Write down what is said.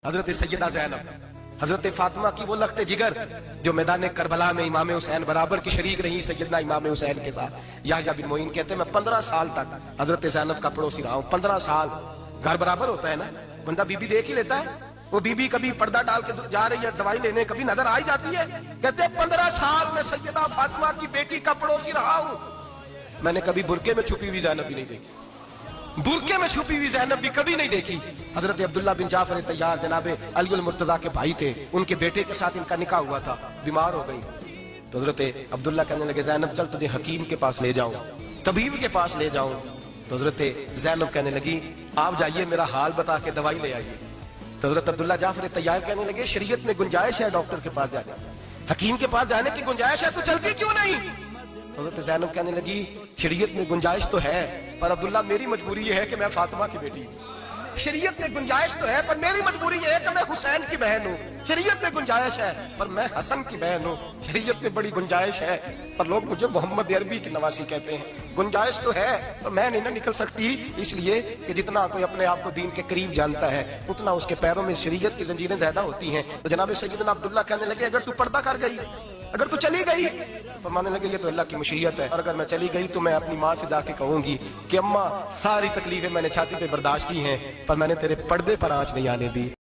حضرت سیدہ زینب، حضرت فاطمہ کی وہ لخت جگر جو میدان کربلا میں امام حسین برابر کی شریک رہی سیدنا امام حسین کے ساتھ۔ یحییٰ بن معین کہتے ہیں میں 15 سال تک حضرت زینب کا پڑوسی رہا ہوں۔ 15 سال گھر برابر ہوتا ہے نا، بندہ بی بی دیکھ ہی لیتا ہے۔ وہ بی بی کبھی پردہ ڈال کے جا رہی ہے دوائی لینے، کبھی نظر آ ہی جاتی ہے۔ کہتے ہیں 15 سال میں سیدہ فاطمہ کی بیٹی کا پڑوسی رہا ہوں، میں نے کبھی برقعے میں چھپی ہوئی زینب بھی نہیں دیکھی، برقعے میں چھپی ہوئی زینب بھی کبھی نہیں دیکھی۔ حضرت عبداللہ بن جعفر طیار جناب علی المرتضیٰ کے بھائی تھے، ان کے بیٹے کے ساتھ ان کا نکاح ہوا تھا، بیمار ہو گئی تو حضرت عبداللہ کہنے لگے زینب چل تجھے حکیم کے پاس لے جاؤں، طبیب کے پاس لے جاؤں۔ تو حضرت زینب کہنے لگی آپ جائیے میرا حال بتا کے دوائی لے آئیے۔ تو حضرت عبداللہ جعفر طیار کہنے لگے شریعت میں گنجائش ہے ڈاکٹر کے پاس جانے، حکیم کے پاس جانے کی گنجائش ہے تو چلتی کیوں نہیں؟ حضرت زینب کہنے لگی شریعت میں گنجائش تو ہے پر عبداللہ میری مجبوری یہ ہے کہ میں فاطمہ کی بیٹی ہوں۔ شریعت میں گنجائش تو ہے پر میری مجبوری یہ ہے کہ میں حسین کی بہن ہوں۔ شریعت میں گنجائش ہے پر میں حسن کی بہن ہوں۔ شریعت میں بڑی گنجائش ہے پر لوگ مجھے محمد عربی کی نواسی کہتے ہیں۔ گنجائش تو ہے پر میں نہیں نہ نکل سکتی، اس لیے کہ جتنا کوئی اپنے آپ کو دین کے قریب جانتا ہے اتنا اس کے پیروں میں شریعت کی زنجیریں زیادہ ہوتی ہیں۔ تو جناب سیدنا عبداللہ کہنے لگے اگر تو پردہ کر گئی، اگر تو چلی گئی، فرمانے لگے یہ تو اللہ کی مشیت ہے، اور اگر میں چلی گئی تو میں اپنی ماں سے جا کے کہوں گی کہ اماں ساری تکلیفیں میں نے چھاتی پہ برداشت کی ہیں پر میں نے تیرے پردے پر آنچ نہیں آنے دی۔